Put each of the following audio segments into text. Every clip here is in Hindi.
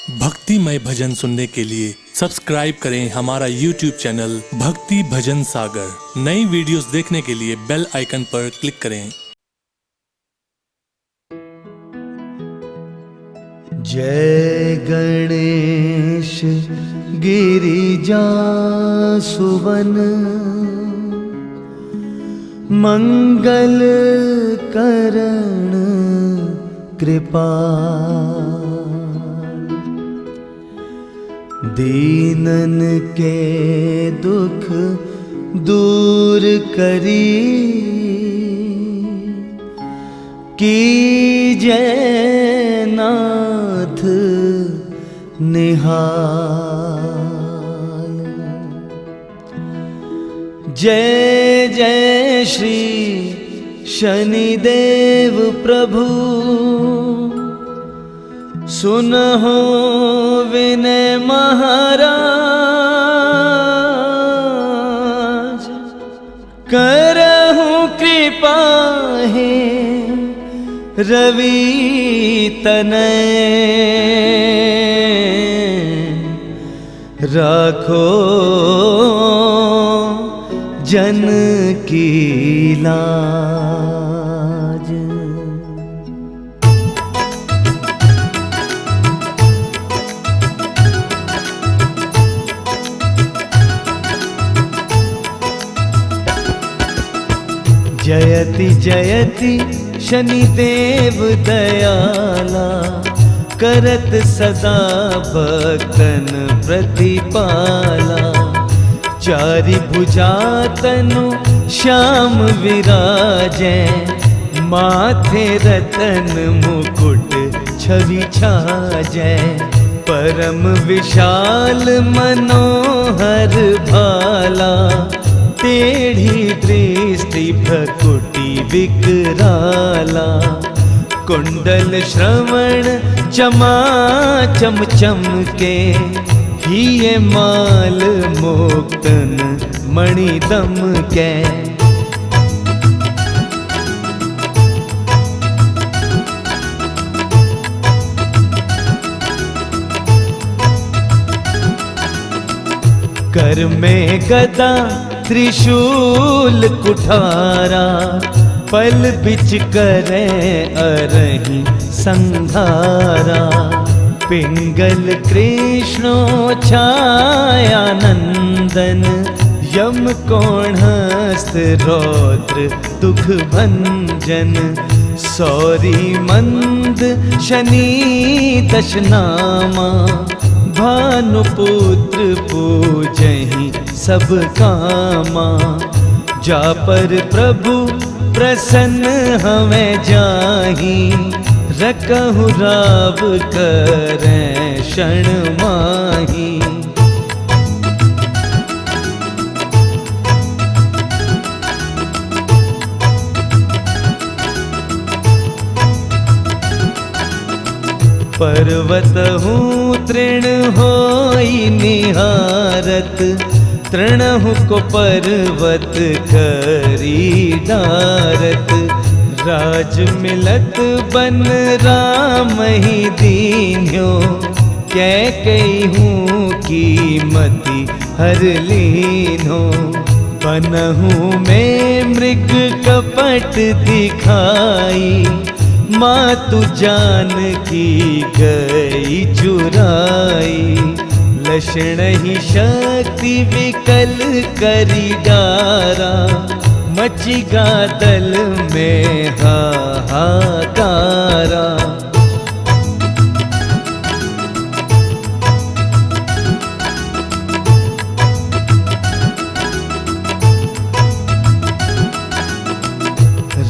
भक्तिमय भजन सुनने के लिए सब्सक्राइब करें हमारा YouTube चैनल भक्ति भजन सागर। नई वीडियोस देखने के लिए बेल आइकन पर क्लिक करें। जय गणेश गिरिजा सुवन मंगल करण कृपा दीनन के दुख दूर करी कीजय नाथ निहाल। जय जय श्री शनिदेव प्रभु सुनहो विनय महाराज करहु कृपा है रवि तनय राखो जन की लाज। जयति जयति शनिदेव दयाला करत सदा भक्तन प्रतिपाला। चारि भुजा तनु श्याम विराजै माथे रतन मुकुट छवि छाजै। परम विशाल मनोहर भाला टेढ़ी दृष्टि भकुटी विकराला। कुंडल श्रवण चमा चम चमके हिये माल मोक्तन मणि दम कै। कर में गदा त्रिशूल कुठारा पल बिच करे अरहि संधारा। पिंगल कृष्णो छाया नंदन यम कोणहस्त रौद्र दुख भंजन। सौरी मंद शनि दशनामा भानुपुत्र पूजहि सब कामा। जा पर प्रभु प्रसन्न हमें जाहि रकहु राव करें क्षण माही। पर्वत हूँ तृण होई निहारत तृणहु को पर्वत करी डारत। राज मिलत बन राम ही दीन्यो कै कई की मति हर लीन्हो। बनहु में मृग कपट दिखाई मातु जान की गई चुराई। लक्षण ही शक्ति विकल करी डारा मची गादल में हाहाकारा।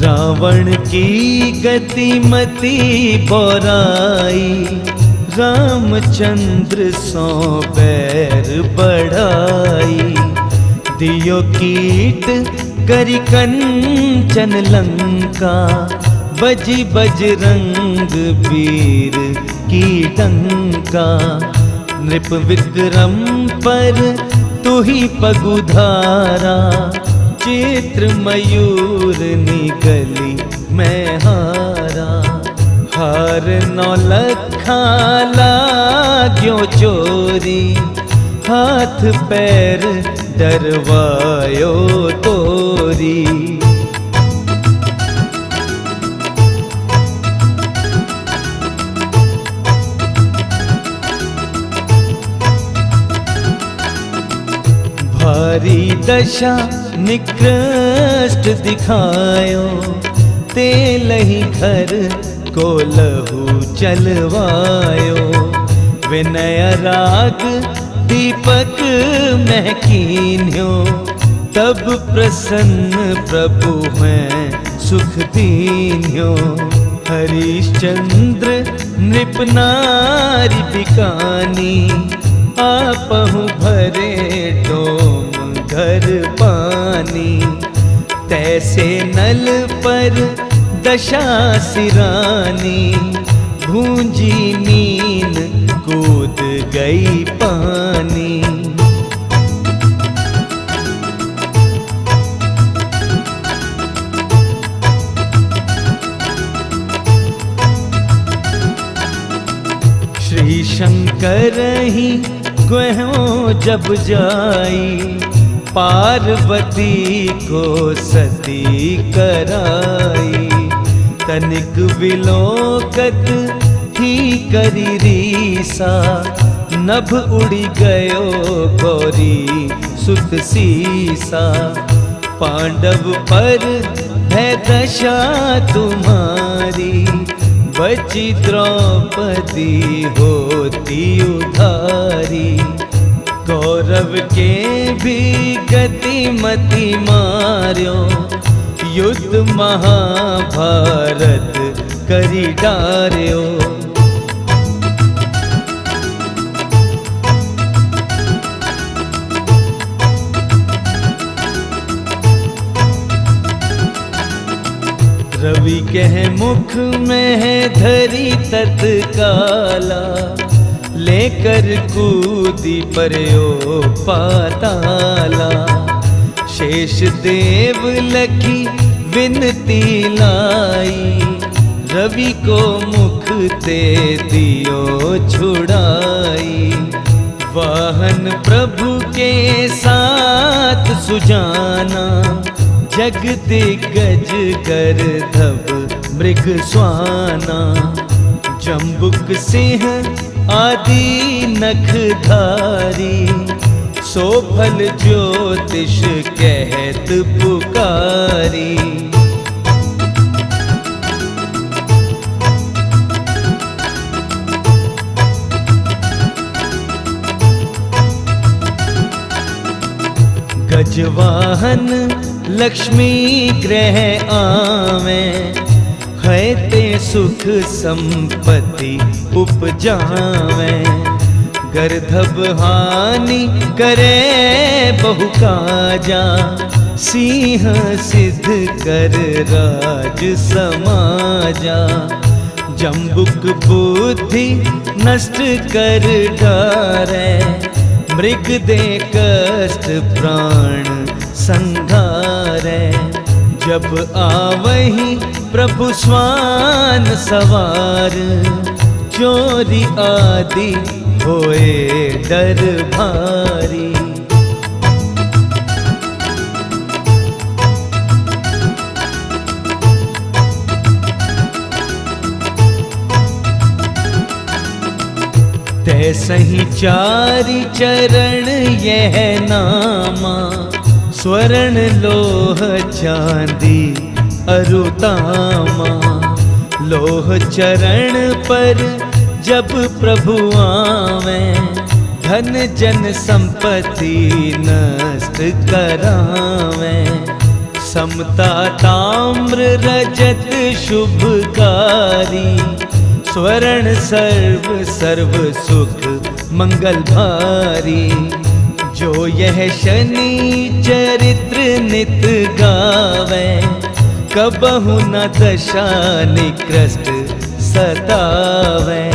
रावण की गतिमति बोराई रामचंद्र सो बैर बढ़ाई। दियो कीट करी कंचन लंका बजी बजरंग वीर की डंका। नृप विक्रम पर तू ही पगुधारा चित्र मयूर निकली मैं हारा। हार 9 लखा लाग्यो चोरी, हाथ पैर डरवायो तोरी। भारी दशा निकृष्ट दिखायो, ते लही घर को लहू चलवायो। विनय राग दीपक महकीन्यो, तब प्रसन्न प्रभु में सुख दीन्यो। हरिश्चंद्र नृप नारी बिकानी, आपहु भरे डोम घर पानी। तैसे नल पर दशा सिरानी, भूंजी नीन कूद गई पानी। श्री शंकर ही ग्वहों जब जाई, पार्वती को सती कराई। तनिक विलोकत ही करी रीसा, नभ उड़ी गयो गौरी सुत सीसा। पांडव पर है दशा तुम्हारी, बची द्रौपदी होती उधारी। कौरव के भी गतिमति मार्यो, युद्ध महाभारत करी डार्यो। रवि कह मुख में है धरी तत्काला, लेकर कूदी पर्यो पाताला। शेष देव लखी विनती लाई, रवि को मुख ते दियो छुड़ाई। वाहन प्रभु के साथ सुजाना, जग दिग्गज गर्दभ मृग स्वाना। जम्बुक सिंह आदि नखधारी, सोफल ज्योतिष कहत पुकारी। गजवाहन लक्ष्मी ग्रह आवे, है ते सुख संपत्ति उपजावे। गर्दभ हानि करे बहु काजा, सिंह सिद्ध कर राज समाजा। जम्बुक बुद्धि नष्ट कर डारे, मृग दे कष्ट प्राण संघारे। जब आवही प्रभु स्वान सवार, चोरी आदि होए डर भारी। तैसही चारि चरण यह नामा, स्वर्ण लोह चांदी अरुतामा। लोह चरण पर जब प्रभु आवे, धन जन संपत्ति नष्ट करावे। समता ताम्र रजत शुभकारी, स्वर्ण सर्व सर्व सुख मंगल भारी। जो यह शनि चरित्र नित गावे, कबहु न दशा निकृष्ट सतावे।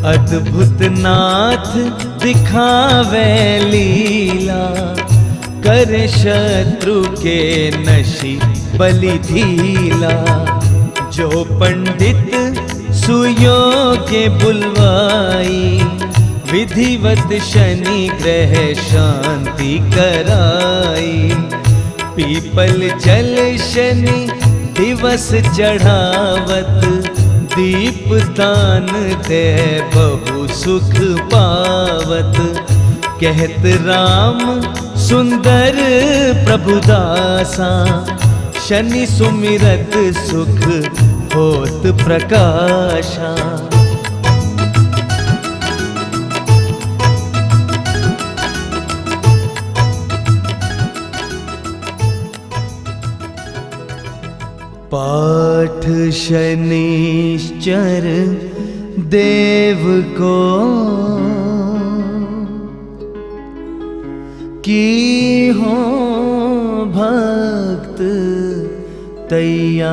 अद अद्भुत नाथ दिखावे लीला, करे शत्रु के नशी बलि ढीला। जो पंडित सुयोग्य बुलवाई, विधिवत शनि ग्रह शांति कराई। पीपल जल शनि दिवस चढ़ावत, दीप दान दे बहु सुख पावत। कहत राम सुंदर प्रभुदासा, शनि सुमिरत सुख होत प्रकाशा। पाठ शनिश्चर देव को, की हो भक्त तैयार।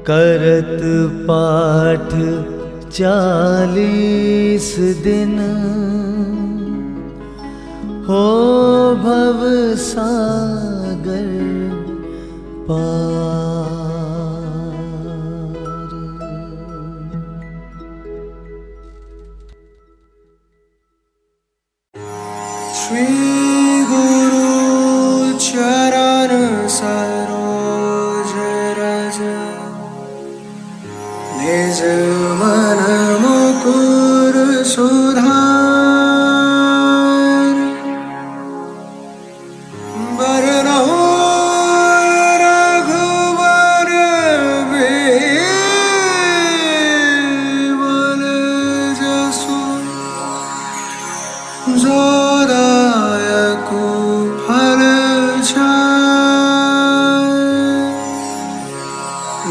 करत पाठ 40 दिन, हो भव सागर पार। श्री गुरु चरण सरोज रज, निज मन मुकुर सुधार। बरनहुँ रघुवर विमल जसु, जो दायकु फल चारि।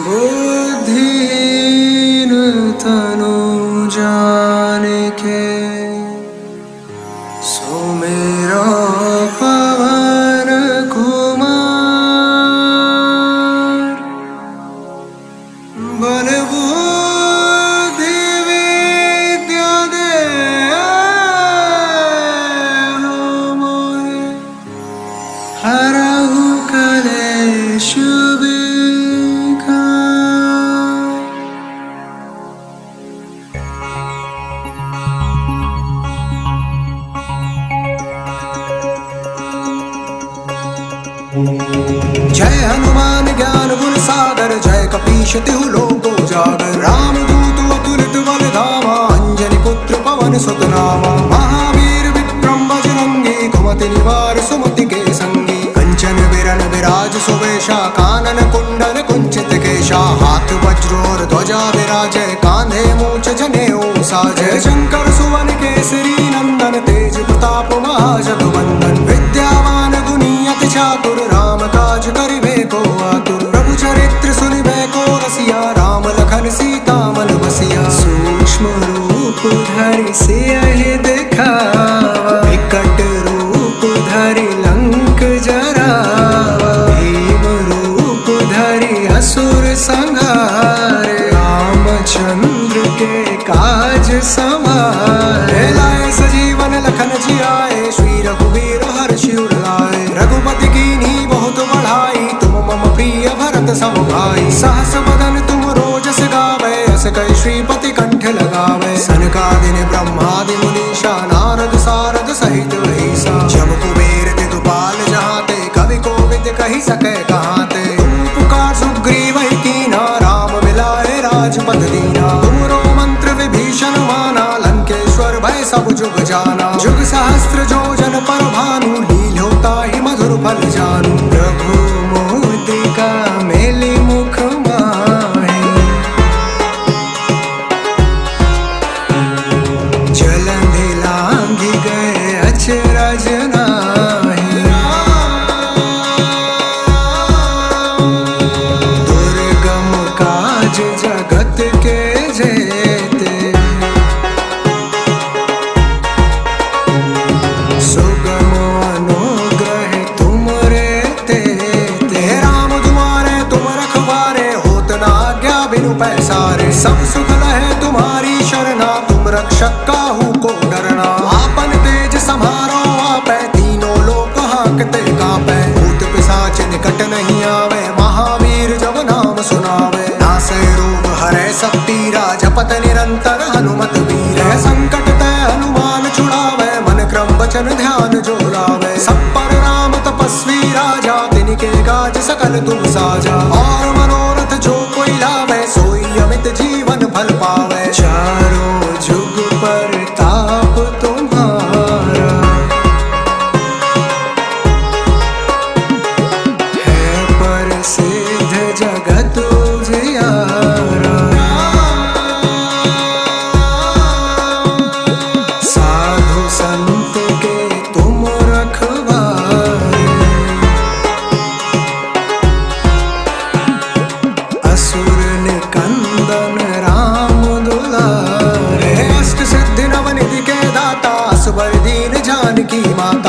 बुद्धिहीन तनु जानिके, सुमिरो पवन कुमार। बल बुद्धि विद्या देहु मोहि, हरहु कलेश विकार। जय हनुमान ज्ञान गुण सागर, जय कपीश तिहु लोक उजागर। राम दूत अतुलित बल धामा, अंजनी पुत्र पवन सुत नामा। महावीर विक्रम बजरंगी, कुमति निवार सुमति के संगी। कंचन बिरन विराज सुवेशा, कानन कुंडल कुंचित केशा। हाथ वज्र और ध्वजा विराजै, कांधे मूछ जनेऊ साजै। शंकर सुवन केसरी नंदन, तेज प्रताप महाजगवंदन। विद्यावान गुणी अति चातुर, राम काज करिबे को आतुर। प्रभु चरित्र सुनिबे को रसिया, राम लखन सीता मन बसिया। सूक्ष्म रूप धरि सियहि दिखावा, विकट रूप धरि लंक जरावा। भीम रूप धरि असुर संहारे, रामचंद्र के काज समारे। लाए सजीवन लखन जियाए, श्री रघुवीर हर्षि उर लाए। रघुपति कीन्ही बहुत बढ़ाई, तुम मम प्रिय भरत सम भाई। सहस बदन तुम रोजस गावै, अस कहि श्रीपति कंठ लगावै। सनकादिक ब्रह्मादि मुनीषा, नारद सारद सहित अहिसा। जब कुबेर दिगपाल जहाते, कवि कोविद कहि सकै कहाते। तुम पुकार सुग्रीव कीन्हा, राम मिलाए राजपद दीना। तुमरो मंत्र विभीषण माना, लंकेश्वर भय सब जुग जाना। जुग सहस्त्र जो जन पर भानु, लील्यो ताहि मधुर फल जानू। प्रभु मुद्रिका मेलि मुख माहि, जलंधि लांघि गए अचरज नाहि। दुर्गम काज जगत के जेते, सुगम अनुग्रह तुमरे तेते। वचन ध्यान जो लावे। सब पर राम तपस्वी राजा, तिनके काज सकल तुम साजा। और मनोरथ जो कोई लावे, सोई अमित जीवन फल पावे। चारों जुग पर ताप तुम्हारा, है प्रसिद्ध जगत उजियारा। साधु संत के तुम रखवारे, असुर निकंदन राम दुलारे। अष्ट सिद्धि नवनिधि के दाता, असबर दीन जानकी माता।